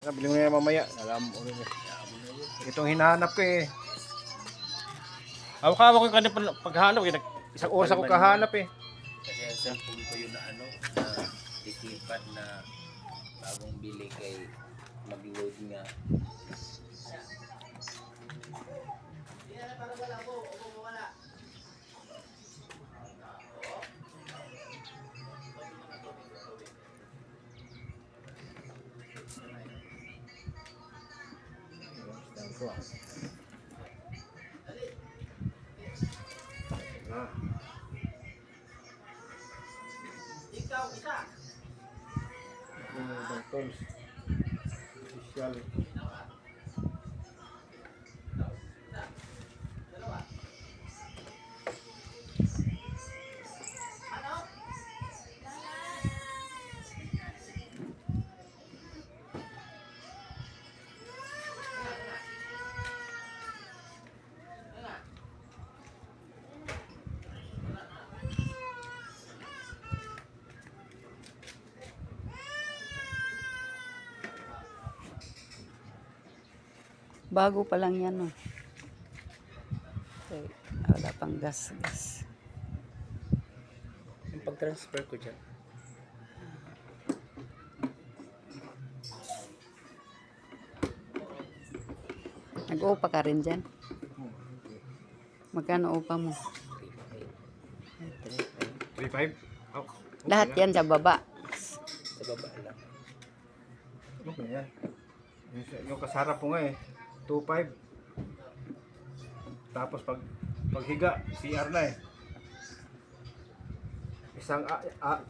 Nabili mo yan mamaya. Alam mo rin eh. Itong hinahanap ko eh. Hawak-hawak ko kanina paghanap eh. Isang oras ako kahanap eh. Kasi ang cellphone ko yun na ano, na tikipad na bagong bili kay mag-load nga. Bago pa lang yan, oh. Okay. Wala pang gas. Yung pag-transfer ko dyan. Nag-upa ka rin dyan? Magkano upa mo? 3.5? Oh, Lahat yan sa baba. Sa baba lang. Okay yan. Yung kasarap mo nga eh. 2.5. Tapos paghiga, CR na eh.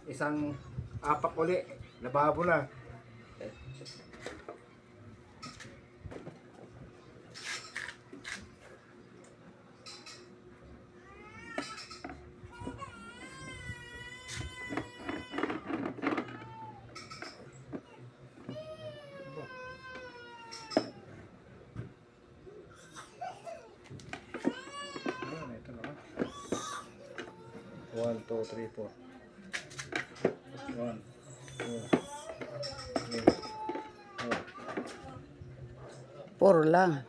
Isang apak uli, lababo na. Ito naman. 1, 2, 3, 4. 1, 2, 3, 4. Puro lang.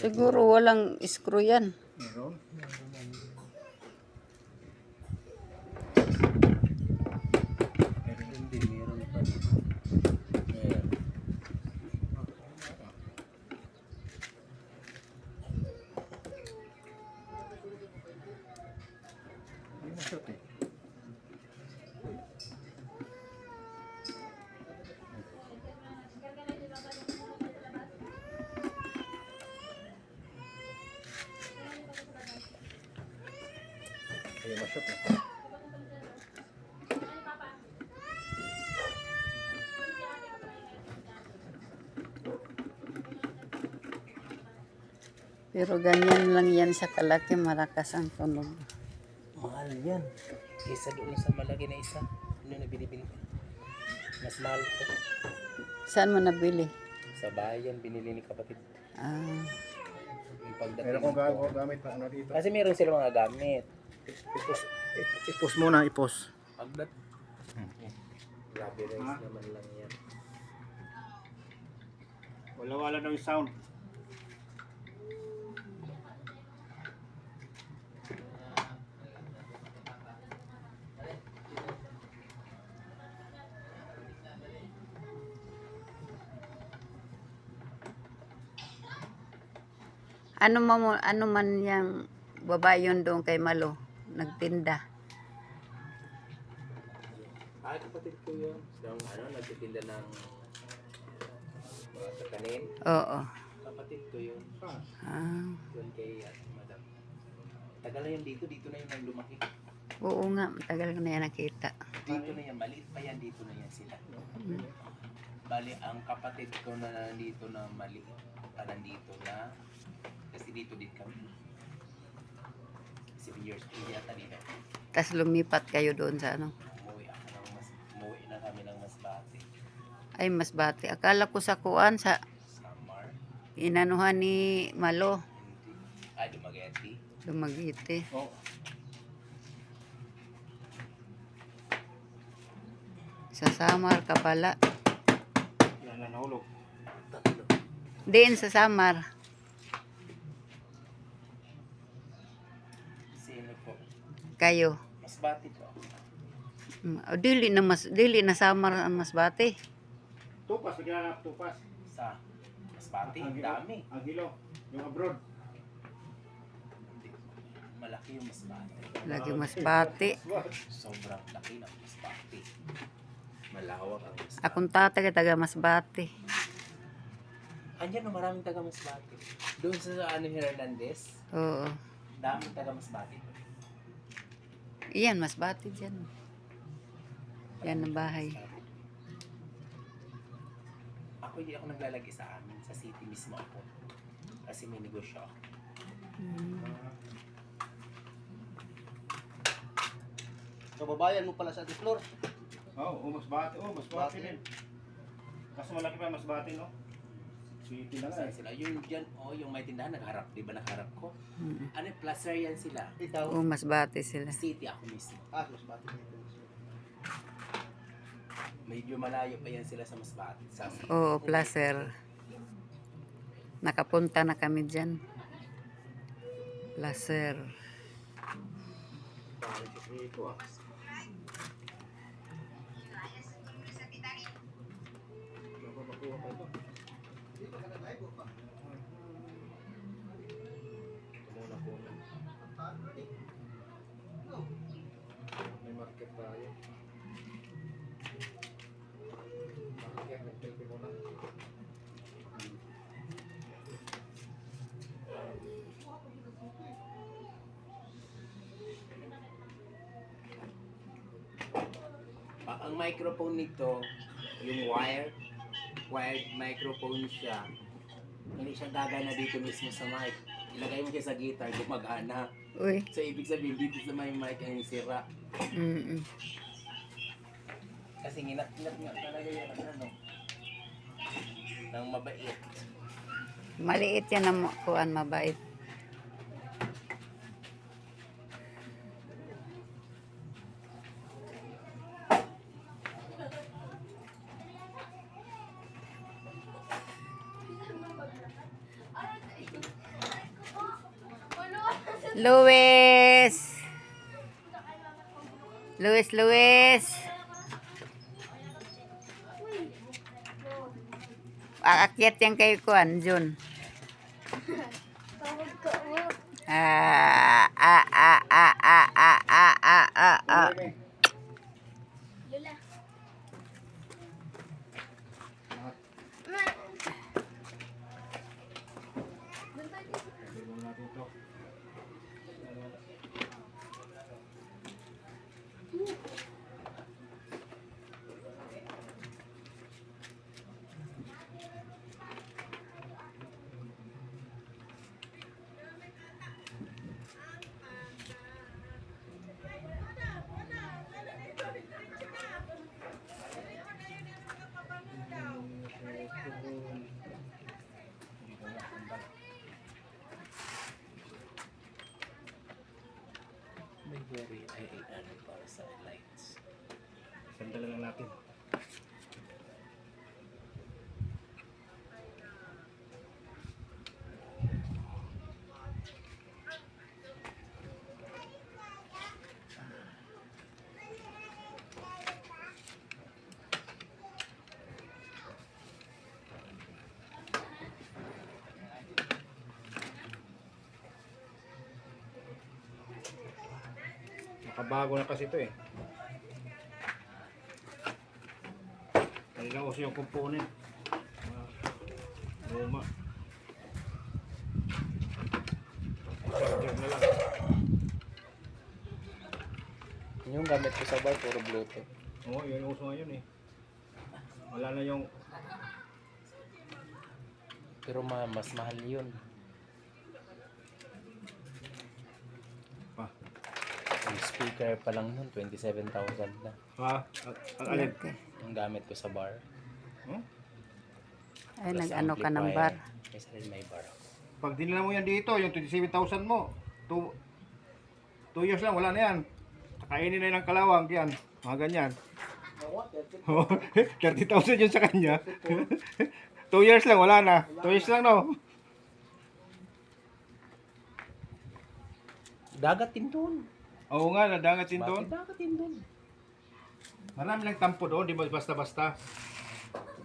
Siguro walang screw yan. Meron. Hindi, meron pa. Ayan. Hindi masot eh. Hindi masot eh. Pero ganyan lang yan sa kalaki, malakas ang tunog. Mahal yan. Kesa doon sa malaki na isa. Ano na binibili ko? Mas mahal ko. Saan mo nabili? Sa bayan, binili ni kapatid. Ah, Yung pagdating Meron kong ko. gamit na ano dito. Kasi meron sila mga gamit. Ipos muna, ipos. Pagdat. Grabe rice naman lang yan. Wala na yung sound. ano man yung babae yun doon kay Malo, nagtinda. Ah, kapatid ko yun. Yung nagtitinda ng mga kakanin. Oo. Kapatid kapatid ko yun. Saan? Ah, Doon kay madam. Tagal na yan dito na yun ang lumaki. oo nga, matagal ko na yan nakita. Dito na yan, maliit pa yan, dito na yan sila. Bali, ang kapatid ko na nandito na maliit, nandito na, kasi dito din kami. 7 years, hindi ata dito. Tapos lumipat kayo doon sa ano. Umuwi na kami ng Masbate. Ay, Masbate. Akala ko sa kuan, sa Samar, inanuhan ni Malo. hindi. Ay, Dumaguete. Dumagiti. Oh. Sa Samar, Kapala. Yan na nahulog. Tatlo. Diin sa Samar. Sino po? Kayo. Masbate po. Dili na Samar ang Masbate. Tupas, bigla na tupas. Sa Masbate, Ang hilo. dami. Ang hilo. Yung abroad. Malaki yung Masbate. Lagi Masbate. Sobrang laki ng Masbate. Malawak ang Masbate. Akong tatay taga Masbate. Andyan, no, maraming taga Masbate. Doon sa Hernandez, Oo. daming taga Masbate. Iyan, Masbate dyan. Yan ang bahay. Ako hindi ako naglalagay sa amin. Sa city mismo ako. Kasi may negosyo ako. So, babayan mo pala sa ating floor. Oh, Masbate. Oh, Masbate Masbate. din. Kaso malaki pa yung Masbate, no? City na nga Saan eh. sila? Yung dyan, yung may tindahan, nagharap. Di ba nagharap ko? Mm. Ano, placer yan sila. Ikaw. Oo, Masbate sila. City ako mismo. Masbate. Medyo malayo pa yan sila sa Masbate. Sa Oo, Placer. Nakapunta na kami dyan. Placer. Parang dito ah. Makuha pa ito. Ito muna po. May market tayo. Market, nagpilpi muna. Ang microphone nito, yung wired microphone siya. Hindi siya gagana dito mismo sa mic. Ilagay mo siya sa guitar, gumagana. Uy. So, ibig sabihin, dito sa may mic ang sira. Mm-mm. Kasi nginat-ngat nga talaga yan ang ano. Nang mabait. Maliit yan ang kuan, mabait. Luis! Luis! Aakyat yan kay Kuan, Jun. May very ano para sa lights. Sandala lang natin. Nakabago na kasi ito eh. Nalilaos yung component. Luma. Charger na lang. Yung gamit ko sa bar, puro Bluetooth. Oo, yun yung uso ngayon eh. Wala na yung... Pero mas mahal yun. Pa. Yung speaker pa lang nun, 27,000 na. Ha? Ang alin? Okay. Yung gamit ko sa bar. Hmm? Ay, Plus nag-ano ka ng amplifier. bar. May sarili may bar ako. Pag dinala mo yan dito, yung 27,000 mo, 2 years lang, wala na yan. Kainin na ng kalawang yan. Mga ganyan. Oo, 30. 30,000 yun sa kanya. 2 years lang, wala na. 2 years lang, no? Dagatin doon. Oo nga, nadangatin doon. Bakit dagatin doon? Marami lang tampo doon, di ba basta-basta.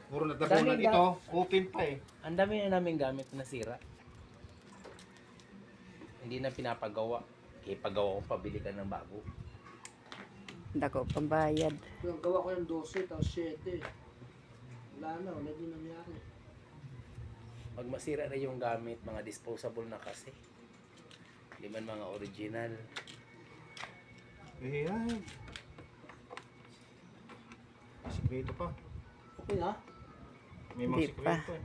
Puro natabunan. Dami Ito, open pa eh. Ang dami na namin gamit na sira. Hindi na pinapagawa. Ipagawa ko, pabili ka ng bago. Dako pambayad. Yung gawa ko yung 12, tapos 7. Wala na, wala din nangyari. Pag masira na yung gamit, mga disposable na kasi. Hindi man mga original. Eh, ay. Sikreto pa. Okay na? May mga Di pa. sikreto eh.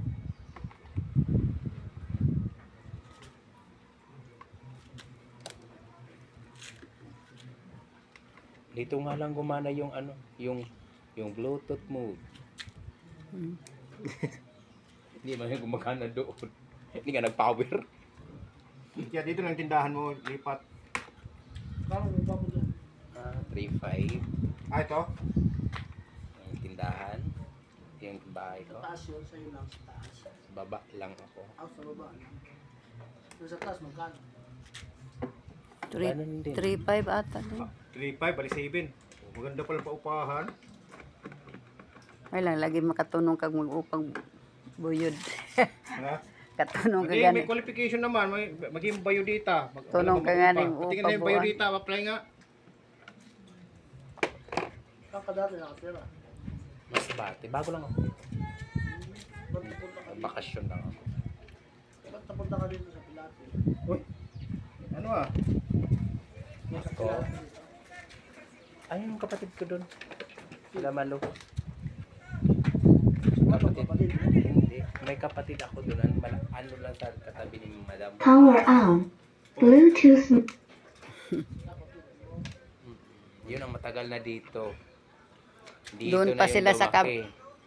Dito nga lang gumana yung ano, yung Bluetooth mode. Hmm. Hindi man yung gumagana doon. Hindi nga nag-power. Kaya dito lang tindahan mo, lipat. Kano mo ba mo dyan? 3.5 Ah, ito? ang tindahan. Yung bahay Sa ko. taas yun, sa'yo lang sa taas. Sa baba lang ako. Ako sa baba. So, sa taas, magkano? Ganun din. 3.5 ata din. 3.5, bali 7. Maganda pala paupahan. Ay lang, lagi makatunong kag mag-upang buyod. Ha? Katunong ka Hindi, gani. may qualification naman. Maging biodata. Tunong ka nga rin Tingnan na yung upabuan. biodata, apply nga. Kakadati nakatira. Mas bati. Bago lang ako. Ba't napunta ka dito? Bakasyon lang ako. Ba't napunta ka dito sa Pilate? Uy, ano ah? Ako. Ayun yung kapatid ko doon. Sila Malo. Kapatid. Hindi. May kapatid ako doon. Ano lang sa katabi ni Madam. Power on. Bluetooth. Yun ang matagal na dito. Dito Doon na pa yung sila sa lumaki.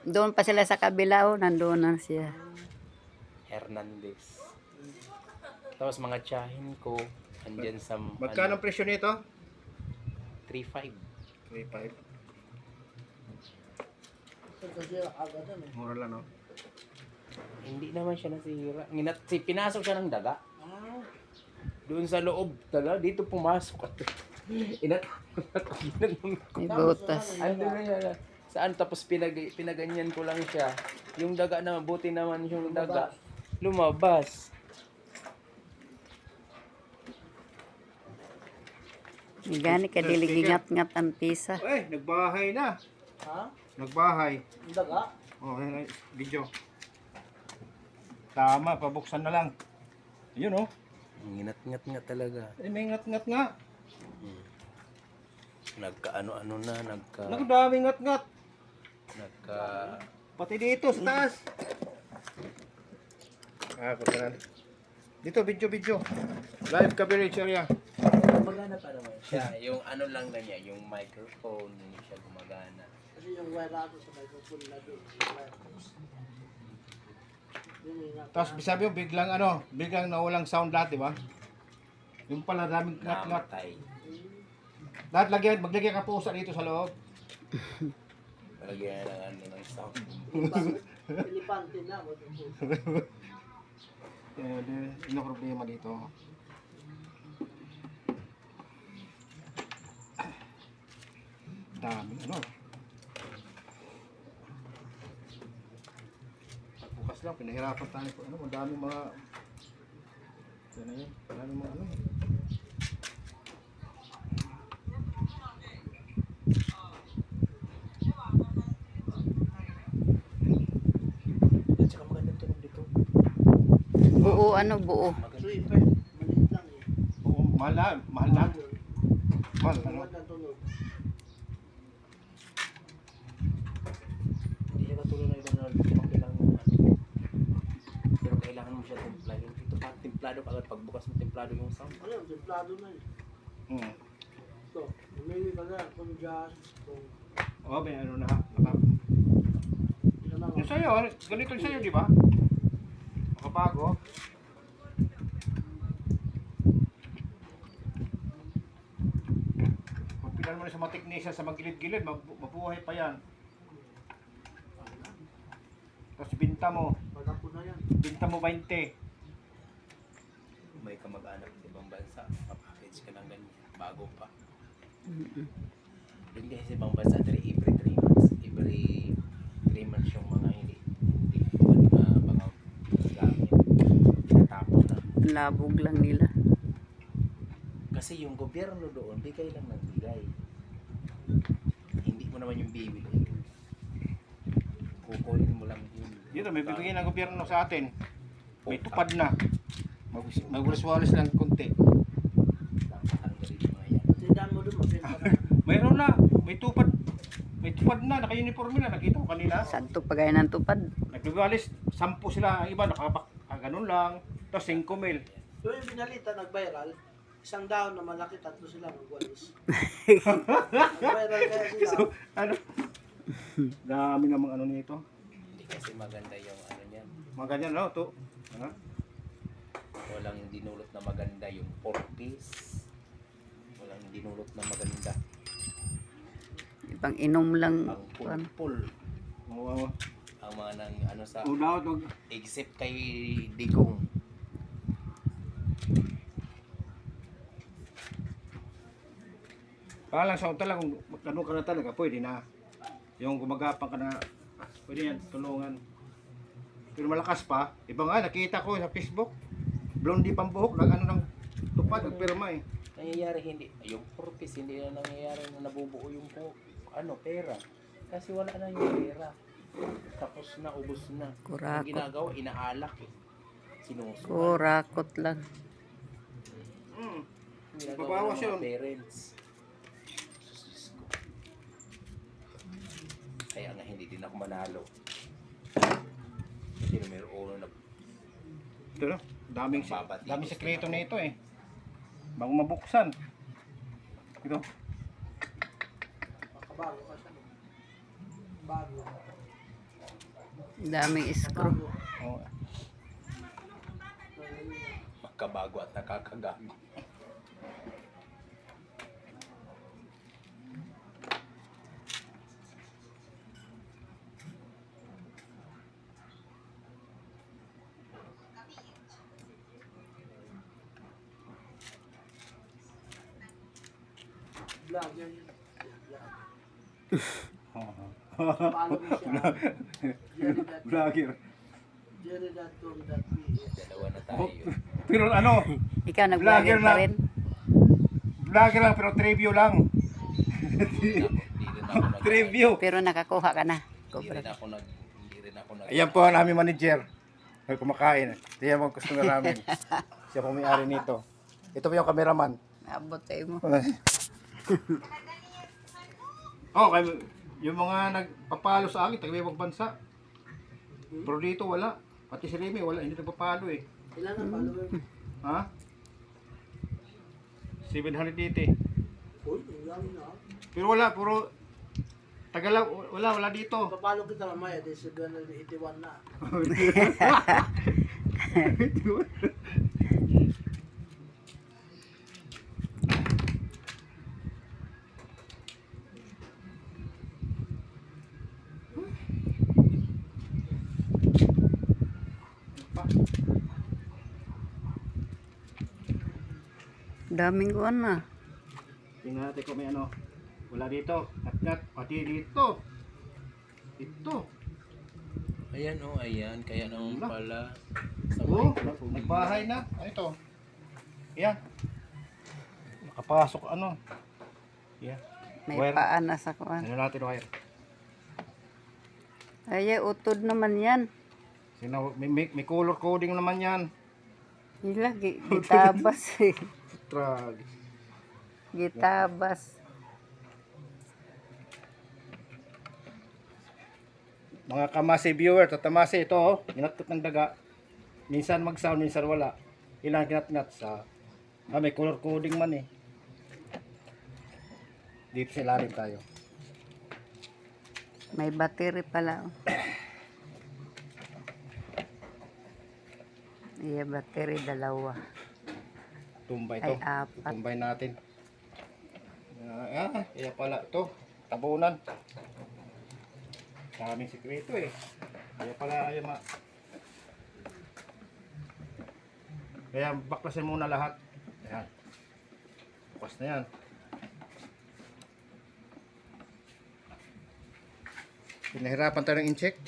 Doon pa sila sa kabila, oh, nandoon na siya. Hernandez. Tapos mga tsahin ko, andyan sa Magkano ang presyo nito? 3.5. 3.5. Kasi agad yan eh. Mura lang, no? Hindi naman siya nasira. Pinasok siya ng daga. Ah, Doon sa loob tala, dito pumasok at May butas. Ando na yan. Saan tapos pinaganyan ko lang siya. Yung daga naman, buti naman yung daga. Lumabas. May gani ka diligingat-ngat ang pisa. Eh, nagbahay na. ha? Nagbahay. Ang daga? Oh, ayan, video. Tama, pabuksan na lang. Yun, oh. Nginat-ngat nga talaga. Eh, may ngat-ngat nga. Nagka-ano-ano na, Naku, dami ngat-ngat. nagka... Pati dito, sa taas. Ah, pagkanan. Dito, video. Live coverage area. Gumagana pa naman siya. Yung ano lang na niya, yung microphone, hindi siya gumagana. Kasi yung wire natin sa microphone na doon. Yung wire post. Yun yung nga. Tapos, sabi mo, biglang nawalang sound lahat, di ba? Yung pala, daming ngat-ngat. Namatay. Lahat, maglagyan ka pusa dito sa loob. Palagyan na lang ng sound. Pilipante na. Wag yung post. Yung problema dito. Dami, ano? Bukas lang, pinahirapan tayo po. Ano, madaming mga... Yan na yun. Madaming mga ano. At saka magandang tunog dito. Buo, ano, buo. So, iba, maliit lang eh. Mahal na. Mahal na. Mahal. Ano? Tunog ng tunog. Hindi siya katulad ng ibang makilang ano. Pero kailangan mo siya timplahin. Ito pa, timplado ka agad. Pagbukas mo timplado yung sound. Ano yun? Templado na eh. Hmm. Ito, umili ka na kung jazz, kung Oh, may ano na. ito na Yung sa'yo, ganito yung sa'yo, di ba? Nakabago. Kung pinan mo na sa mga technician sa magilid-gilid, mabuhay pa yan. Tapos binta mo yan. binta mo 20. May kamag-anak sa ibang bansa. Papackage ka ng ganyan. Bago pa. Hindi kasi sa ibang bansa, every 3 months. Every 3 months yung mga hindi mga gamit. Tinatapon na. Labog lang nila. Kasi yung gobyerno doon, bigay lang ng bigay. Hindi mo naman yung bibili. Kukunin mo lang yun. Dito, may bibigay ng gobyerno sa atin. May tupad na. Magwalis-walis lang konti. Nakakanggalin yung mga yan. Tindahan mo doon, mabenta ka. Mayroon na. May tupad. May tupad na. Naka-uniform na. Nakita ko kanina. Santo pagaya ng tupad. Nagwalis. 10 sila. Ang iba ganun lang. Tapos 5 mil. Yung binalita, nag-viral, isang daon na malaki, 3 sila magwalis. Nag-viral kaya sila. So, ano? Dami namang ano nito. Hindi kasi maganda yung ano niyan. Mga ganyan, no? To. Ano? Walang dinulot na maganda yung 4-piece. Walang dinulot na maganda. Ibang inom lang. Ang Ano. pulpul. Oo. Ang mga nang ano sa Daw, wag. except kay Digong. Palang sa utala kung ano ka na talaga, pwede na. Yung gumagapang ka na, pwede yan, tulungan. Pero malakas pa, iba nga, nakita ko sa Facebook, blondie pang buhok, nag ano ng tupad, nagpirma eh. Nangyayari hindi, yung 4-piece hindi na nangyayari na nabubuo yung pera. Kasi wala na yung pera. Tapos na, ubos na. Kurakot. Ang ginagawa, inaalak eh. Sinusukan. Kurakot lang. Ginagawa Babawas ng mga yun. parents. Diyos ko. Kaya nga hindi din ako manalo. Kasi numero uno na Ito no, daming Babati. sekreto na ito eh. Bago mabuksan. Ito. Makabago ka siya. Bago. Daming screw. Bago. Oh. magkabago at nakakagago. Vlog yan. Oh. Follow mo siya. Vlogger. Jerry.com.ph. Dalawa na tayo. Pero ano, Ikaw nag-vlogger Vlogger pa na. rin? vlogger lang pero triview lang. Hindi rin ako nag- Triview. Pero nakakuha ka na. Hindi rin ako nag Ayan po ang aming manager. May kumakain. Ayan po ang customer namin. Siya po may-ari nito. Ito po yung cameraman. Abot tayo mo. Oh, kay yung mga nagpapalo sa akin, taga-ibang bansa. Pero dito wala. Pati si Remy wala, hindi nagpapalo eh. Ilan ang follower? Ha? 780. Uy, ilan na. Pero wala, puro Tagala, wala dito. Papalo kita mamaya, di 781 na. Daming kuwan na. Tingnan natin kung may ano. Wala dito. Nat, pati dito. Ito. Ayan oh, ayan. Kaya naman Wala. pala sa Oh, microphone. nagbahay na. Ano ito? Yan. Nakapasok ano. Yan. May Wire. paan na sa kuwan. Ano natin wire? Ay, utod naman yan. May color coding naman yan. Hila, gitabas eh. Trag. Gitabas. Mga kamasi viewer, tatamasi ito oh. Ginatkot ng daga. Minsan mag-sound, minsan wala. Ilang ginatngat sa... may color coding man eh. Dito sa ilalim tayo. May battery pala. Oh. Iya, battery dalawa. Tumbay Ay, to. apat. Tumbay natin. Kaya pala ito. Tabunan. Daming sikreto eh. Kaya pala yung Kaya baklasin muna lahat. Ayan. Bukas na yan. Pinahirapan tayo ng incheck.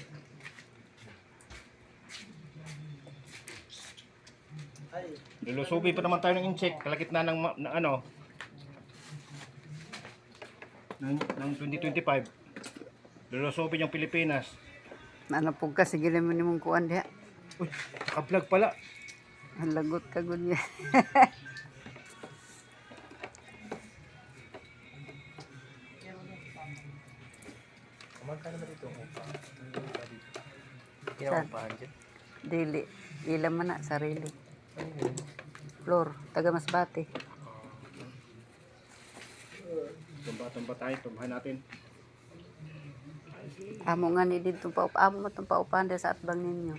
Ay, Lulusubi pa naman tayo ng incheck. Kalakit na ng ano. Ng 2025. Lulusubin yung Pilipinas. Ano po ka, sige naman mong kuhan diha. Uy, naka-vlog pala. Ang lagot ka gud niya. Dili. Ilan man na, sarili. Floor, taga Masbate. Tumba-tumba tayo. Tumbahan natin. Amo nga ni dito pa amo mo tong paupahan sa atbang ninyo.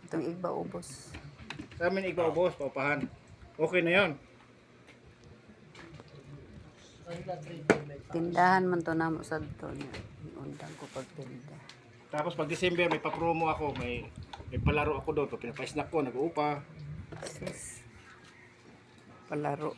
Itong igba ubos. Sa amin iba ubos, paupahan. Okay na yon. Tindahan man to namo sa to niya. Undang ko pagtinda. Tapos pag December may pa-promo ako, may palaro ako doon, pag pinapa-snack ko, nag-uupa. Sus. Palaro.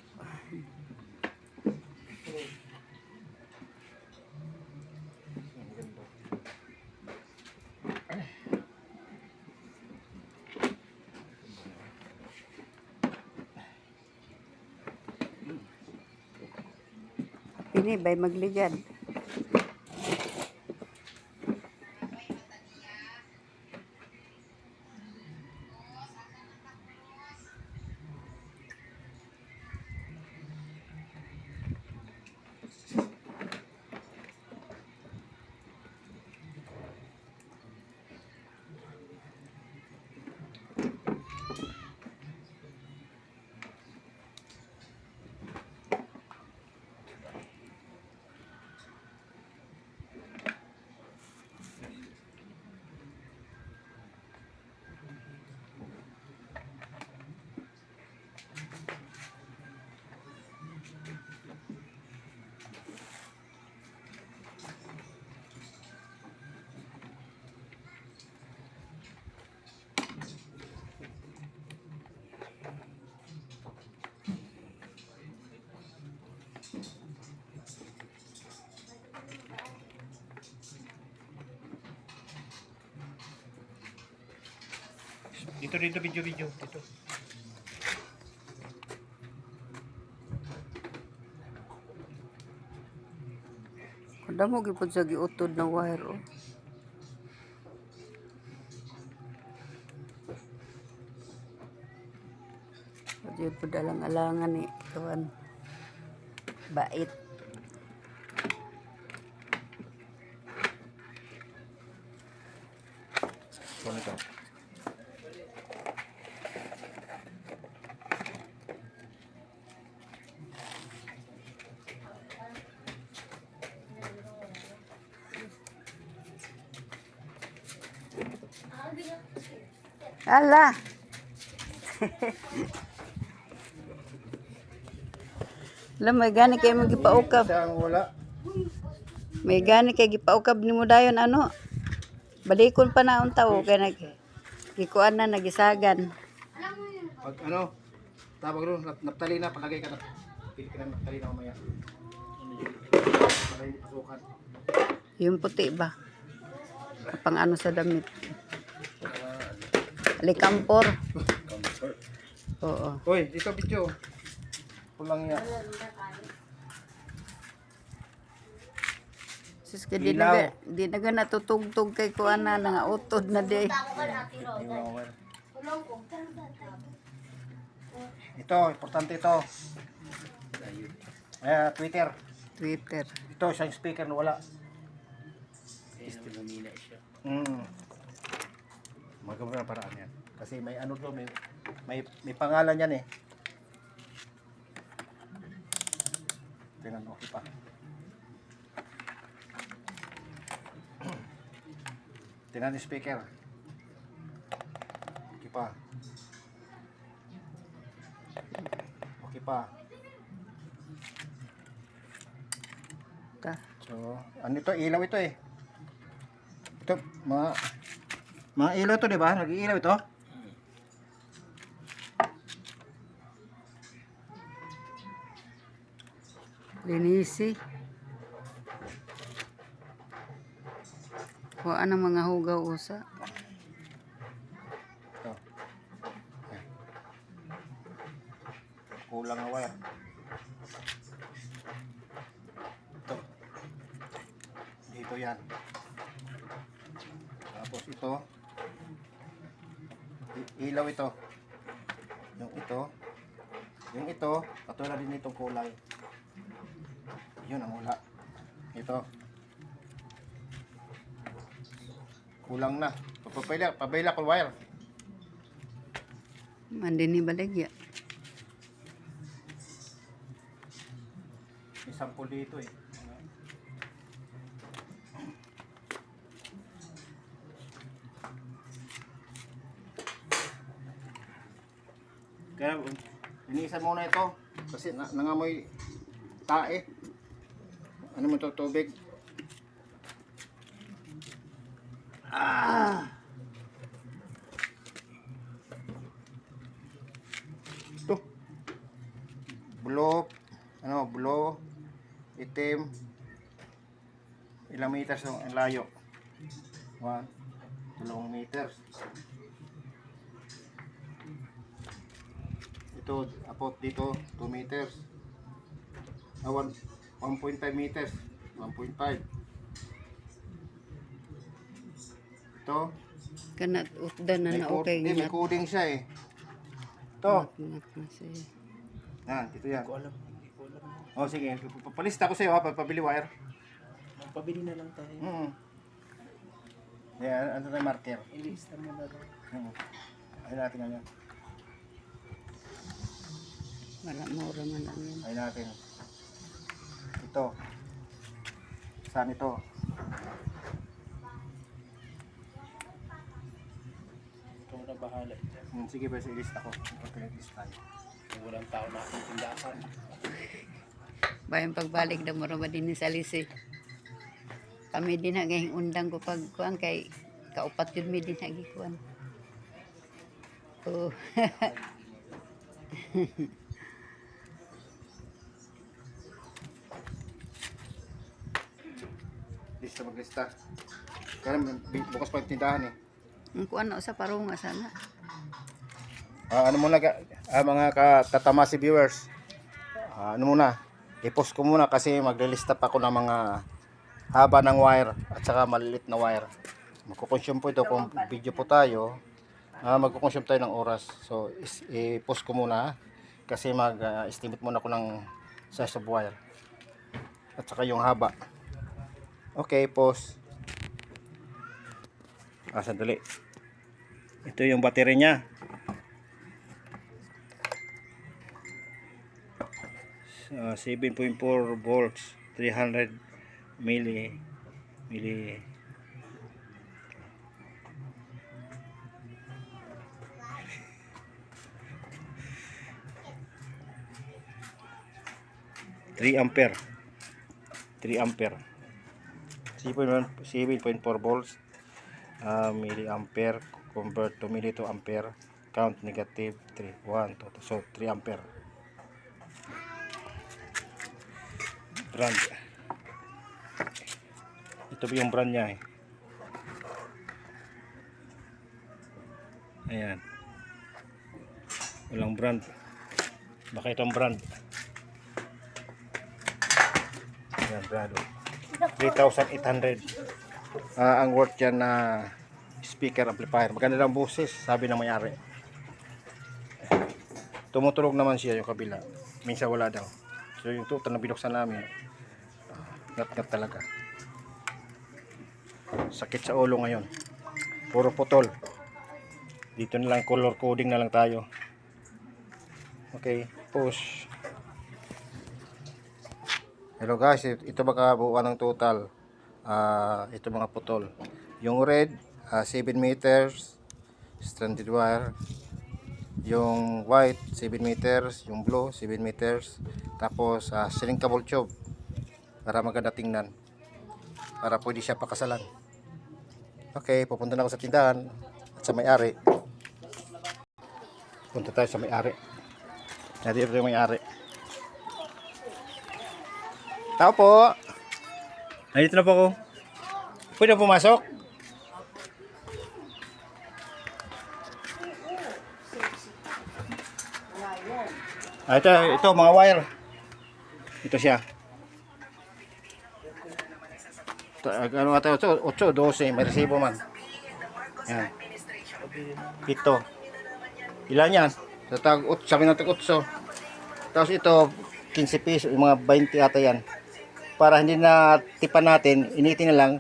Pini bay magligad. Dito, video. Dito. Kada mo gipod sa giutod na wire oh. Pwede po dalang-alangan ni kawan. Bait. Ano ito? Ala. Alam, may gani kayo magipaukab. Saan wala? May gani kayo gipaukab ni mo dayon ano. Balikon pa na ang tao kay gikuan na nagisagan. Pag ano, tawag doon, naptali na, palagay ka na. Pili ka na naptali na mamaya. Para hindi pasukan. Yung puti ba? Pang ano sa damit. Likampor. Oo. Hoy, dito video. Kulang yan. Sus ka di Ilaw. naga natutugtog kay kuan na nga utod na di. Ito, importante ito. Twitter. Twitter. Ito, isang speaker na wala. Kaya namumina siya. Maganda na paraan yan. Kasi may ano to, may pangalan yan eh. Tingnan, okay pa. Tingnan yung speaker. Okay pa. Okay pa. Ta. So, ano ito? Ilaw ito eh. Ito, mga ilaw to, di ba? Nag-iilaw ito. Linisi. Kuhaan ang mga hugaw usa. Ito. Ayan. Kulang na wire. Ito. Dito yan. Tapos ito. Ilaw ito. Yung ito. Yung ito, katulad din itong kulay. Yun ang wala. Ito. Kulang na. Pabayla ko wire. Mandi ni baligya. May sample dito eh. Kaya inisan muna ito kasi nangamoy tae. Ano mo to, tubig? Ito. Bulo, itim. Ilang meters ang layo? 1, 2 meters. Ito, about dito, 2 meters. 1.5 meters. 1.5. Ito, Kanat utdan na na okay. may coding siya eh. Ito. Nak na siya. Yan, ito yan. Hindi ko alam. Oh, sige. Papalista ko sa'yo ha, pabili wire. Magpabili na lang tayo. Yan, ano na yung marker? Ilista mo na lang. Ayun natin ano. Wala mura man lang yan. Ayun natin. Ito. Saan ito? Ikaw na bahala dyan. Sige ba, ilista ko. Ito pinag-list tayo. Kung walang tao na akong tindahan. Bayan pagbalik na mura ba din sa lisi. Kami din na ngayong undang ko pag kuan kay kaupat yun mi din na gikuan. Oh. Lista maglista. Kaya bukas pa yung tindahan eh. Ang kuan na sa parunga sana. Ano muna mga katamasi viewers. Ano muna? I-post ko muna kasi maglilista pa ako ng mga haba ng wire at saka malilit na wire. Magkukonsume po ito kung video po tayo. Magkukonsume tayo ng oras. So i-post ko muna kasi mag-estimate muna ako ng size of wire at saka yung haba. Okay, post. Sandali. Ito yung battery niya. 7.4 volts, 300 milli 3 ampere 7.4 volts, milliampere convert to milli to ampere, count negative 3 1 2 so 3 ampere. Brand, ito ba yung brand niya eh. Ayan, walang brand, baka itong brand. Ayan, brand 3,800. Ang worth yan na speaker amplifier. Maganda lang boses, sabi ng may-ari. Tumutunog naman siya yung kabila. Minsan wala daw. So yung total na binuksan namin, ngat-ngat talaga. Sakit sa ulo ngayon. Puro putol. Dito na lang, color coding na lang tayo. Okay, push. Hello guys, ito baka buuan ng total. Ito mga putol. Yung red, 7 meters stranded wire. Yung white, 7 meters. Yung blue, 7 meters. Tapos, shrinkable tube para maganda tingnan. Para pwede siya pakasalan. Okay, pupunta na ako sa tindahan at sa may-ari. Punta tayo sa may-ari. Dito yung may-ari. Tao po. Nandito na po ako. Pwede na pumasok? Ito mga wire. Ito siya. Ano ito? 8, 12. May resibo man. Yan. Ito. Ilan yan? Sabi natin 8. Tapos ito, 15 pesos. Yung mga 20 ata yan. Para hindi na tipan natin, initin na lang,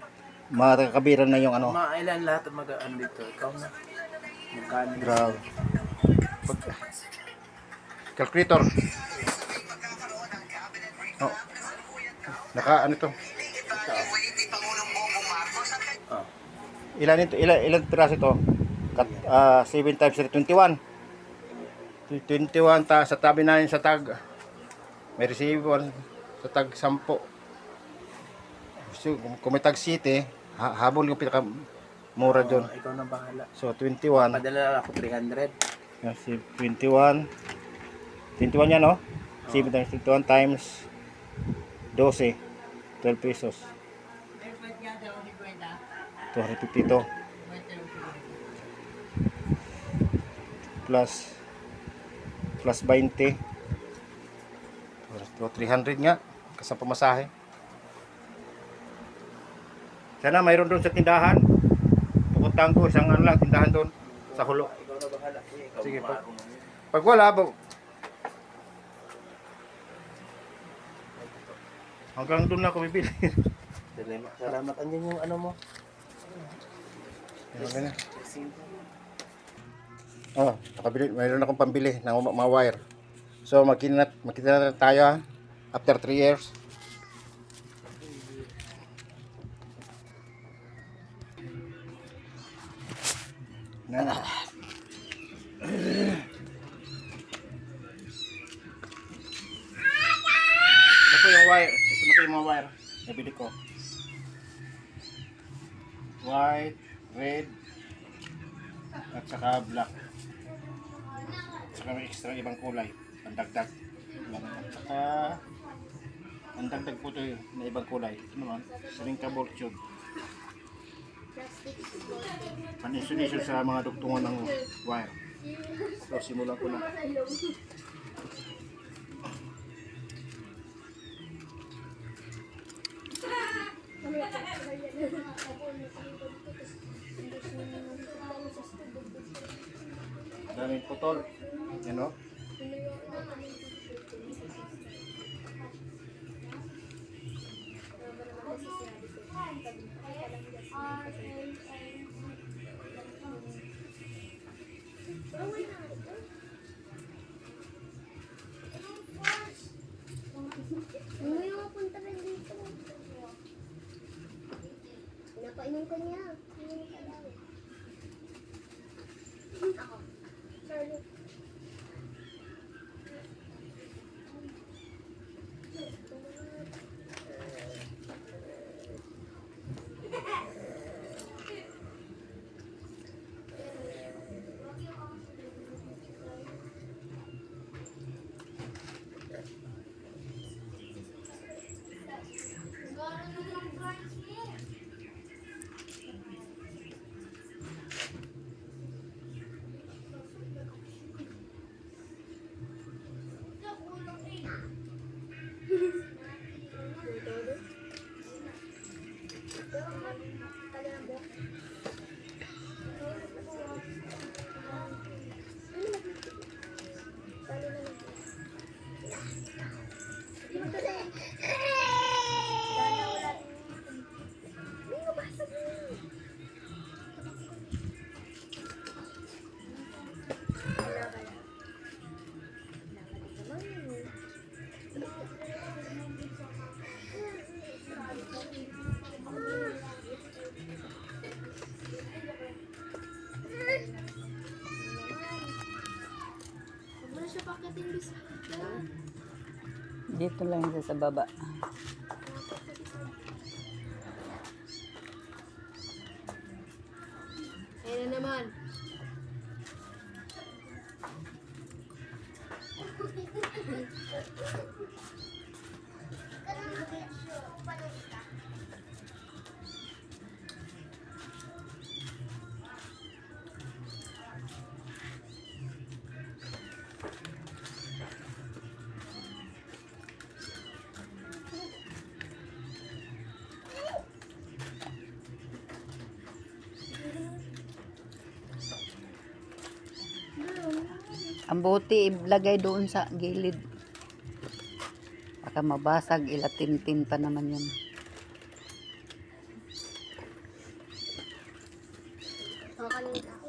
makakabiran na yung ano. Mailan lahat ang mag-ano dito? Ikaw na. Magkano? Grabe. Calculator. Oh. Ano to? Oh. Ilan ito? Ilan piraso ito? 7 times 3, 21. 21 sa tabi namin sa tag. May receiver sa tag 10. So, kung may tag city, habol yung pinaka mura doon. Ikaw na bahala. So 21. Padala ako 300. Kasi 21. 21 yan, no? 7 times 21 times 12. 12 pesos. 250 to. Plus 20. So 300 nga. Kasama pamasahe. Sana mayroon doon sa tindahan. Pupuntahan ko isang ano lang, tindahan doon. Sa Hulo. Ikaw na bahala. Sige po. Pag wala, hanggang doon na ako bibili. Salamat. Andyan yung ano mo. Nakabili. Mayroon akong pambili ng mga wire. So, makita na tayo after 3 years. Ito po yung wire. Ito na po yung mga wire. Nabili ko. White, red, at saka black. At saka may extra ibang kulay. Pandagdag. At saka ang dagdag po ito na ibang kulay. Ito naman, shrinkable tube. Pan-insulation sa mga dugtungan ng wire. So, simulan ko na. Daming putol. Yan o. May mga punta rin dito. Napainom ko niya. Ako. Sorry. siya pakitin bis. Dito lang siya sa baba. Ayun na naman. Ang buti ilagay doon sa gilid. Baka mabasag, ilatim-tim pa naman yun. Kakanin ako.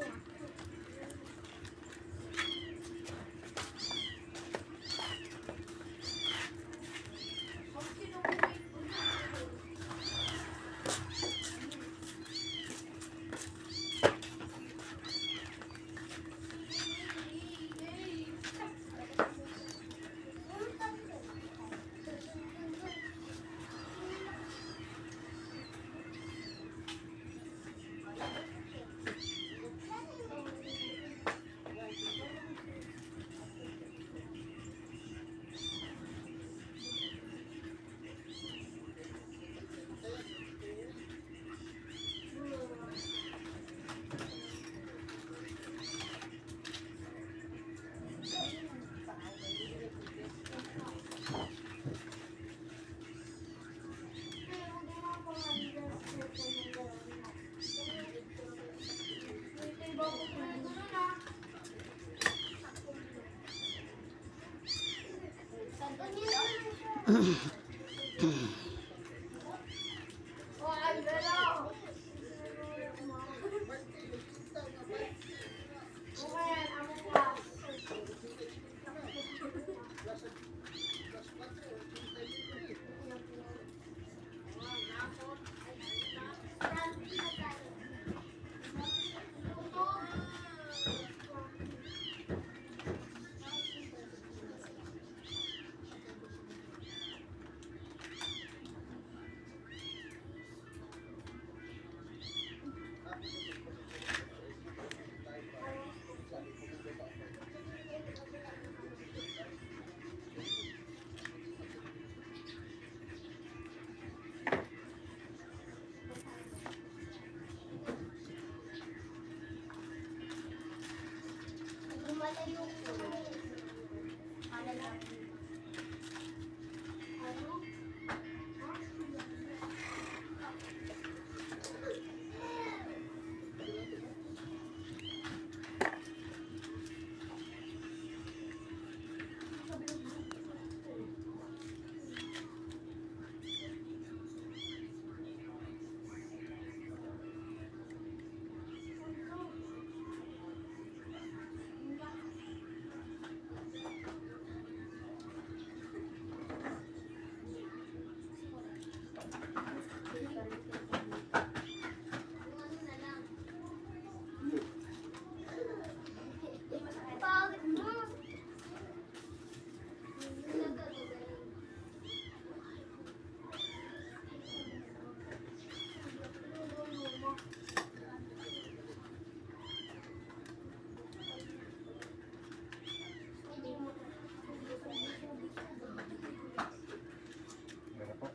Ganun po.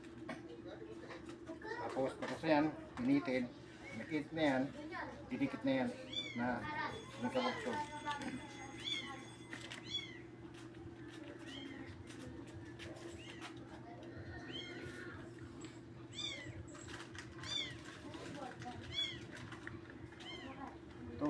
Tapos tapos na yan, pinitin. Nakit na yan, didikit na yan na nagkabukso. Ito.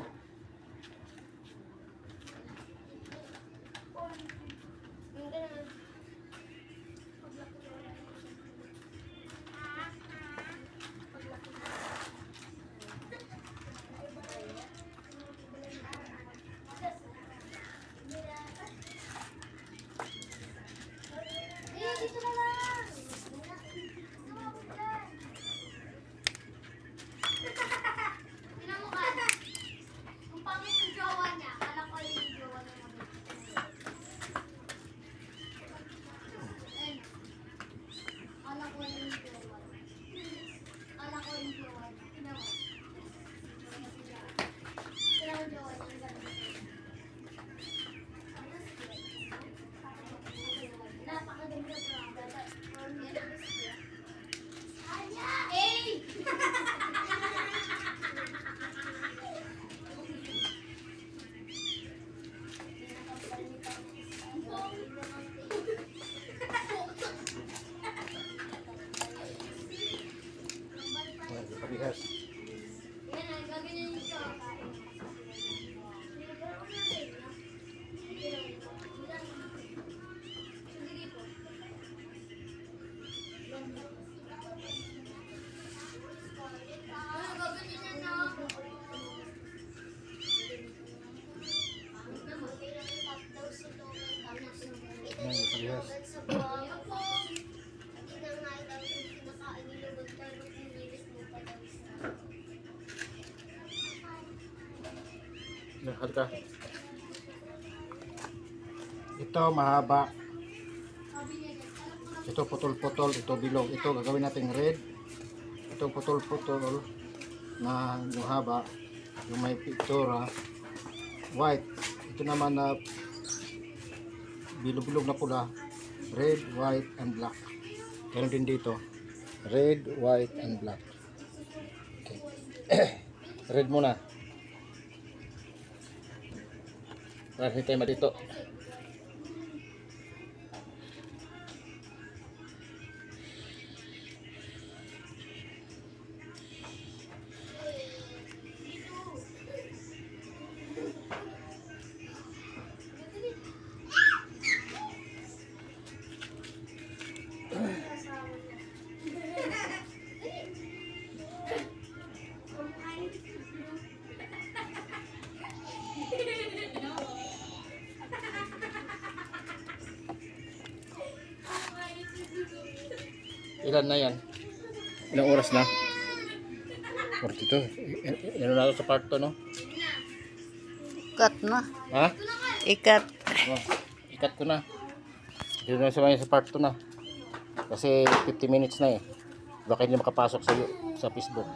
Yes. Halika. Ito mahaba. Ito putol-putol, ito bilog. Ito gagawin natin red. Ito putol-putol na yung haba, yung may pictura white. Ito naman na bilog-bilog na pula, red, white, and black. Ganun din dito, red, white, and black. Okay. Red muna. Para hindi tayo malito. Ilan na yan? Ilang oras na? 42. Ano na ako sa part 2, no? Ikat na. Ha? Ikat. Oh, ikat ko na. Dito na sa part 2 na. Kasi 50 minutes na eh. Baka hindi makapasok sa Facebook.